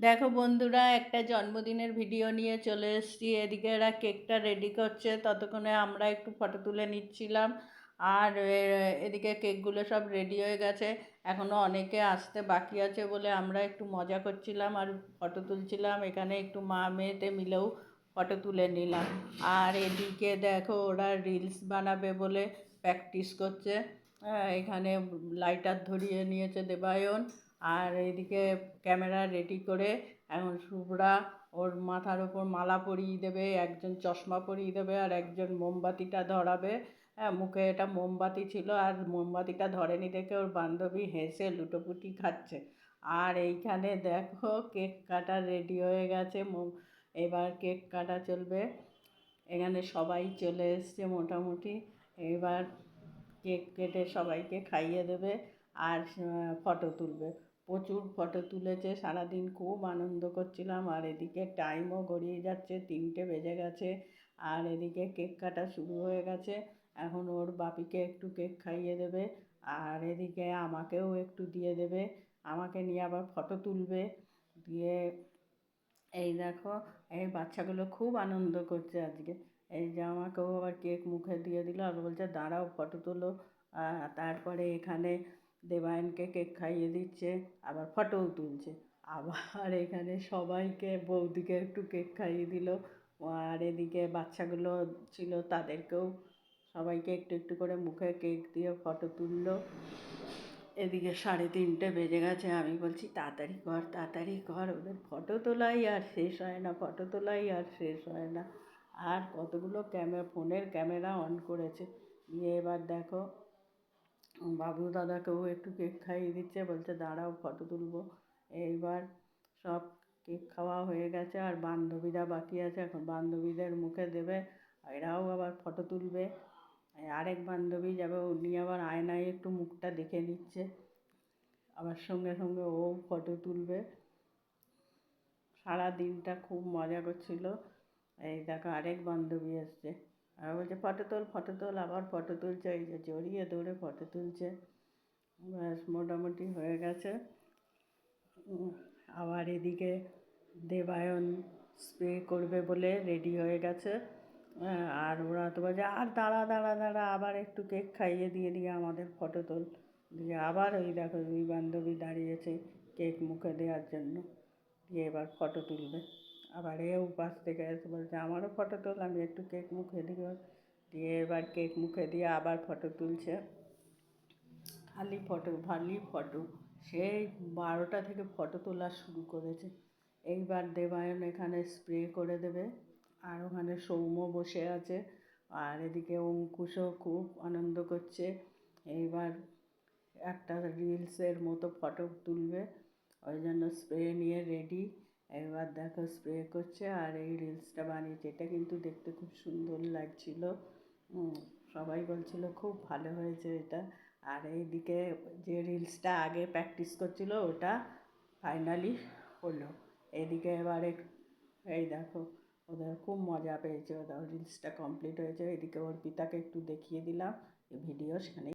দেখো বন্ধুরা, একটা জন্মদিনের ভিডিও নিয়ে চলে এসেছি। এদিকে এরা কেকটা রেডি করছে, ততক্ষণে আমরা একটু ফটো তুলে নিচ্ছিলাম। আর এদিকে কেকগুলো সব রেডি হয়ে গেছে, এখনও অনেকে আসতে বাকি আছে বলে আমরা একটু মজা করছিলাম আর ফটো তুলছিলাম। এখানে একটু মা মেয়েতে মিলেও ফটো তুলে নিলাম। আর এদিকে দেখো, ওরা রিলস বানাবে বলে প্র্যাকটিস করছে। এখানে লাইটার ধরিয়ে নিয়েছে দেবায়ন। আর এইদিকে ক্যামেরা রেডি করে এখন শুভ্রা ওর মাথার ওপর মালা পরিয়ে দেবে, একজন চশমা পরিয়ে দেবে আর একজন মোমবাতিটা ধরাবে। হ্যাঁ, মুখে এটা মোমবাতি ছিল আর মোমবাতিটা ধরেনি দেখে ওর বান্ধবী হেসে লুটোপুটি খাচ্ছে। আর এইখানে দেখো কেক কাটা রেডি হয়ে গেছে, এবার কেক কাটা চলবে। এখানে সবাই চলে এসছে মোটামুটি। এবার কেক কেটে সবাইকে খাইয়ে দেবে আর ফটো তুলবে। প্রচুর ফটো তুলেছে, সারাদিন খুব আনন্দ করছিলাম। আর এদিকে টাইমও গড়িয়ে যাচ্ছে, 3টে বেজে গেছে। আর এদিকে কেক কাটা শুরু হয়ে গেছে, এখন ওর বাপিকে একটু কেক খাইয়ে দেবে আর এদিকে আমাকেও একটু দিয়ে দেবে। আমাকে নিয়ে আবার ফটো তুলবে। দিয়ে এই দেখো, এই বাচ্চাগুলো খুব আনন্দ করছে আজকে। এই যে আমাকেও আবার কেক মুখে দিয়ে দিল আর বলছে দাঁড়াও ফটো তোলো। তারপরে এখানে দেবায়নকে কেক খাইয়ে দিচ্ছে, আবার ফটোও তুলছে। আবার এখানে সবাইকে বৌদিকে একটু কেক খাইয়ে দিল। আর এদিকে বাচ্চাগুলো ছিল, তাদেরকেও সবাইকে একটু একটু করে মুখে কেক দিয়ে ফটো তুললো। এদিকে 3:30 বেজে গেছে, আমি বলছি তাড়াতাড়ি কর তাড়াতাড়ি কর, ওদের ফটো তোলাই আর শেষ হয় না, ফটো তোলাই আর শেষ হয় না। আর কতগুলো ফোনের ক্যামেরা অন করেছে। দিয়ে এবার দেখো বাবু দাদাকেও একটু কেক খাইয়ে দিচ্ছে, বলছে দাঁড়াও ফটো তুলবো। এইবার সব কেক খাওয়া হয়ে গেছে আর বান্ধবীরা বাকি আছে, এখন বান্ধবীদের মুখে দেবে, এরাও আবার ফটো তুলবে। আরেক বান্ধবী যাবে, উনি আবার আয়নায় একটু মুখটা দেখে নিচ্ছে, আবার সঙ্গে সঙ্গে ও ফটো তুলবে। সারা দিনটা খুব মজা করছিল। এই দেখো আরেক বান্ধবী এসছে, আর বলছে ফটো তোল ফটো তোল, আবার ফটো তুলছে, এই যে জড়িয়ে ধরে ফটো তুলছে। ব্যাস মোটামুটি হয়ে গেছে। আবার এদিকে দেবায়ন স্প্রে করবে বলে রেডি হয়ে গেছে। আর ওরা তো বলছে আর দাঁড়া দাঁড়া দাঁড়া, আবার একটু কেক খাইয়ে দিয়ে আমাদের ফটো তোল। দিয়ে আবার ওই দেখো দুই বান্ধবী দাঁড়িয়েছে কেক মুখে দেওয়ার জন্য। দিয়ে এবার ফটো তুলবে। আবার এও পাশ থেকে এসে বলছে আমারও ফটো তোল, আমি একটু কেক মুখে দিব। দিয়ে এবার কেক মুখে দিয়ে আবার ফটো তুলছে। খালি ফটো খালি ফটো, সেই 12টা থেকে ফটো তোলা শুরু করেছে। এইবার দেবায়ন এখানে স্প্রে করে দেবে আর ওখানে সৌম্য বসে আছে। আর এদিকে অঙ্কুশও খুব আনন্দ করছে। এইবার একটা রিলসের মতো ফটো তুলবে, ওই জন্য স্প্রে নিয়ে রেডি। এবার দেখো স্প্রে করছে আর এই রিলসটা বানিয়েছে, এটা কিন্তু দেখতে খুব সুন্দর লাগছিল। সবাই বলছিল খুব ভালো হয়েছে এটা। আর এইদিকে যে রিলসটা আগে প্র্যাকটিস করছিল ওটা ফাইনালি হলো। এদিকে এবারে এই দেখো ওদের খুব মজা পেয়েছে, ওদের রিলসটা কমপ্লিট হয়েছে। এদিকে অর্পিতাকে একটু দেখিয়ে দিলাম ভিডিও, সেখানে